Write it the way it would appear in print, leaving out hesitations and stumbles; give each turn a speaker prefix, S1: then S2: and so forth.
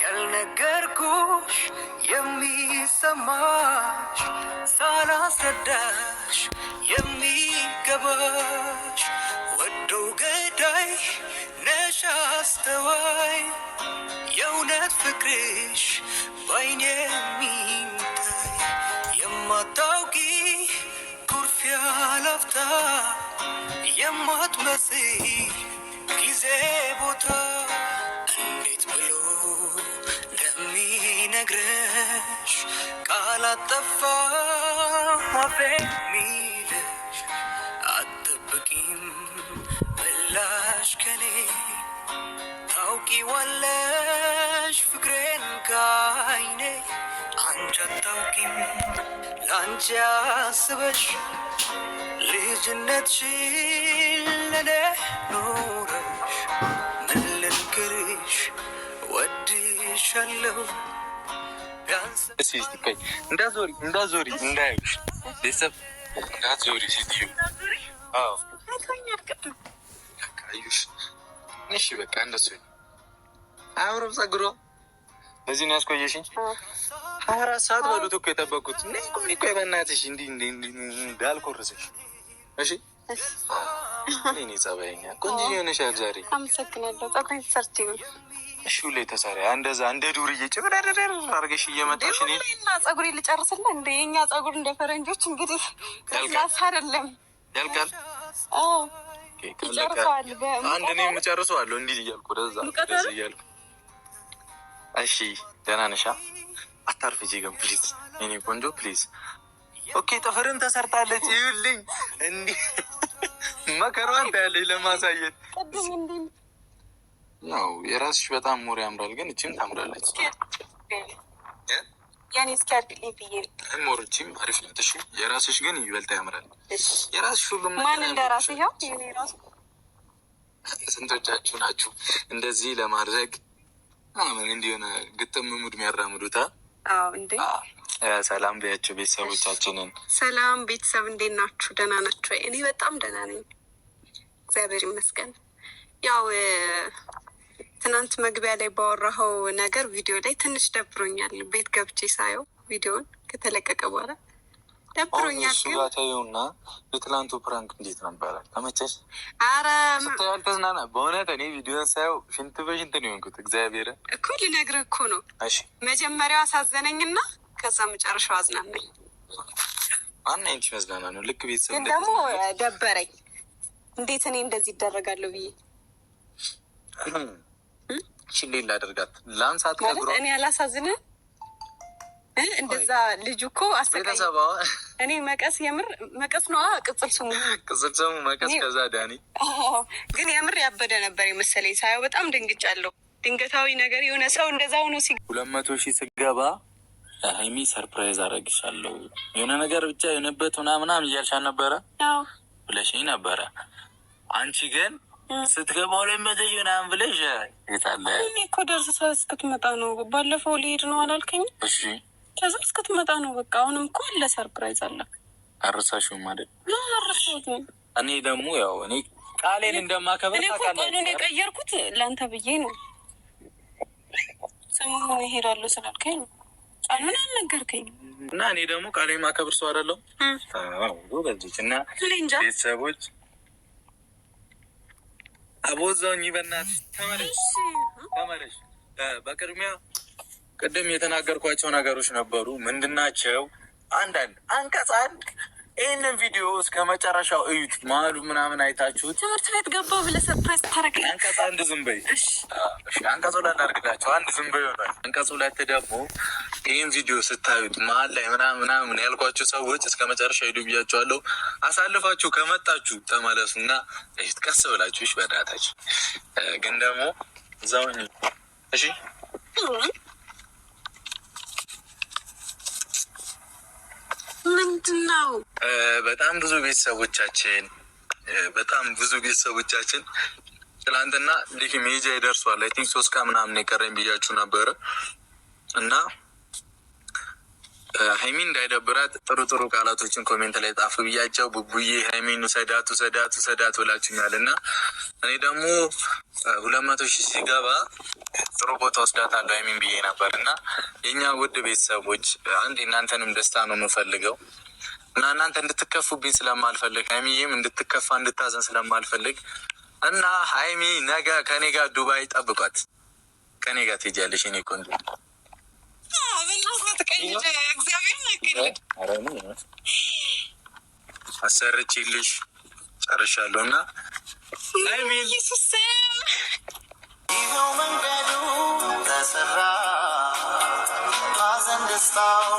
S1: ያልነገርኩሽ የሚሰማሽ ሳላስረዳሽ የሚገባሽ ወዶ ገዳይ ነሽ አስተዋይ የእውነት ፍቅርሽ ባይኔ የሚታይ የማታውቂ ኩርፊያ ላፍታ የማትመስይ ጊዜ ቦታ እንዴት ብሎ እንደሚነግርሽ ቃል አጠፋ አፌ ሚልሽ አትጠብቂም ምላሽ ከኔ ታውቂዋለሽ ፍቅሬን ከዓይኔ አንቺ አታውቂም ለአንቺ አስበሽ ልጅነትሽን ለኔ ኖረሽ ምን ልንገርሽ ወድሻለሁ እንዳዞሪ እንዳያዩሽ ቤተሰብ እንዳዞሪ ስትዩ አዩሽ እሺ በቃ እንደሱ አምሮም ጸጉሮ በዚህ ነው ያስቆየሽኝ 24 ሰዓት በሉት እኮ የጠበቁት እኮ በእናትሽ እንዲህ እንዳልኮርሰሽ እሺ እኔ ጸባይኛ ቆንጆ ሆነሻል ዛሬ
S2: አመሰግናለሁ ጸጉሬን ተሰርቼ ነው
S1: እሺ ሁሌ ተሰራ እንደዛ እንደ ዱርዬ ጭብረረረ አርገሽ እየመጣሽ እኔ
S2: እና ጸጉሬ ልጨርስልህ እንደ የኛ ጸጉር እንደ ፈረንጆች እንግዲህ ያልቃል አይደለም
S1: ያልቃል
S2: ይጨርሰዋል
S1: አንድ እኔ የምጨርሰዋለሁ እንዲህ እያልኩ ወደዛ እንደዚህ እያልኩ እሺ ደህና ነሽ አታርፍጂ ግን ፕሊዝ እኔ ቆንጆ ፕሊዝ ኦኬ ጥፍርን ተሰርታለች ይኸውልኝ እንዲህ መከሯን ታያለች ለማሳየት
S2: ቅድም እንዲህ
S1: ነው የራስሽ በጣም ሞር ያምራል ግን እቺም ታምራለች
S2: ያኔ ስካርት ሊብዬ
S1: ሞርቺም አሪፍ ነው እሺ የራስሽ ግን ይበልጥ ያምራል የራስሽ ሁሉም
S2: ማን እንደራስ ይሄው የኔ ራስ
S1: ስንቶቻችሁ ናችሁ እንደዚህ ለማድረግ ምን እንዲሆነ ግጥም ሙድ የሚያራምዱታ
S2: አዎ እንዴ
S1: ሰላም በያቸው ቤተሰቦቻችንን
S2: ሰላም ቤተሰብ እንዴት ናችሁ ደህና ናችሁ እኔ በጣም ደህና ነኝ እግዚአብሔር ይመስገን ያው ትናንት መግቢያ ላይ ባወራኸው ነገር ቪዲዮ ላይ ትንሽ ደብሮኛል ቤት ገብቼ ሳየው ቪዲዮን ከተለቀቀ በኋላ ደብሮኛል
S1: እሱ ጋር ታየውና የትላንቱ ፕራንክ እንዴት ነበረ ተመቸሽ
S2: አረ
S1: ስታያል ተዝናና በእውነት እኔ ቪዲዮን ሳየው ሽንት በሽንት ነው የሆንኩት እግዚአብሔር
S2: እኮ ልነግርህ እኮ ነው እሺ መጀመሪያው አሳዘነኝና ከዛ መጨረሻው አዝናናኝ
S1: አና እንቺ መዝናና ነው ልክ ቤተሰብ
S2: ግን ደግሞ ደበረኝ እንዴት እኔ እንደዚህ ይደረጋለሁ ብዬ
S1: ሽሌ ላደርጋት ላንሳት ነግሮ
S2: እኔ አላሳዝንም እንደዛ ልጁ እኮ አስተካይ እኔ መቀስ የምር መቀስ ነው ቅጽል ስሙ
S1: መቀስ ከዛ ዳኒ
S2: ግን የምር ያበደ ነበር የመሰለኝ ሳየው በጣም ደንግጫለሁ ድንገታዊ ነገር የሆነ ሰው እንደዛ ሆኖ
S1: 200,000 ስገባ ሃይሚ ሰርፕራይዝ አደርግሻለሁ የሆነ ነገር ብቻ የሆነበት ምናምን እያልሻል ነበረ ብለሽኝ ነበረ አንቺ ግን ስትገባው ላይ መዘሽ ምናምን ብለሽ ይታለ
S2: እኔ እኮ ደርሰህ እስክትመጣ ነው ባለፈው ልሄድ ነው አላልከኝ እሺ ከዛ እስክትመጣ ነው በቃ አሁንም እኮ አለ ሰርፕራይዝ አለ
S1: አረሳሽው ማለት
S2: ነው አረሳሽው
S1: እኔ ደግሞ ያው እኔ ቃሌን እንደማከብር ታውቃለህ
S2: እኔ ቀየርኩት ላንተ ብዬ ነው ሰሞኑን እሄዳለሁ ስላልከኝ ነው ምን አልነገርከኝ
S1: እና እኔ ደግሞ ቃሌን ማከብር ሰው አይደለሁ አዎ በዚህ እና ቤተሰቦች አቦዛውኝ በእናትሽ ተመለሽ በቅድሚያ ቅድም የተናገርኳቸው ነገሮች ነበሩ ምንድናቸው አንዳንድ አንቀጽ አንድ ይህንን ቪዲዮ እስከ መጨረሻው እዩት ማሉ ምናምን አይታችሁት
S2: ትምህርት ቤት ገባው ብለህ ሰርፕራይዝ ታረግ
S1: አንቀጽ አንድ ዝም በይ እሺ አንቀጽ ሁለት አድርግላቸው አንድ ዝም በይ ሆኗል አንቀጽ ሁለት ደግሞ ይህን ቪዲዮ ስታዩት መሀል ላይ ምናምን ያልኳቸው ሰዎች እስከ መጨረሻ ሂዱ ብያቸዋለሁ አሳልፋችሁ ከመጣችሁ ተመለሱና ቀስ ብላችሁ እሺ በእናታችሁ ግን ደግሞ እዛውኝ እሺ
S2: ምንድነው
S1: በጣም ብዙ ቤተሰቦቻችን ትላንትና ልክ ሜጃ ይደርሷል አይ ቲንክ 3 ቀን ምናምን የቀረኝ ብያችሁ ነበረ እና ሀይሚ እንዳይደብራት ጥሩ ጥሩ ቃላቶችን ኮሜንት ላይ ጣፍ ብያቸው ቡቡዬ ሀይሚን ሰዳቱ ብላችሁኛል እና እኔ ደግሞ 200,000 ሲገባ ጥሩ ቦታ ወስዳታለሁ ሀይሚን ብዬ ነበር እና የእኛ ውድ ቤተሰቦች አንድ እናንተንም ደስታ ነው የምፈልገው እና እናንተ እንድትከፉብኝ ስለማልፈልግ ሀይሚዬም እንድትከፋ እንድታዘን ስለማልፈልግ እና ሀይሚ ነገ ከኔ ጋር ዱባይ ጠብቋት። ከኔ ጋር ትሄጃለሽ እኔ ቆንጆ አሰርቼልሽ ጨርሻለሁ እና ይኸው መንገዱ ተሰራ ሀዘን ደስታው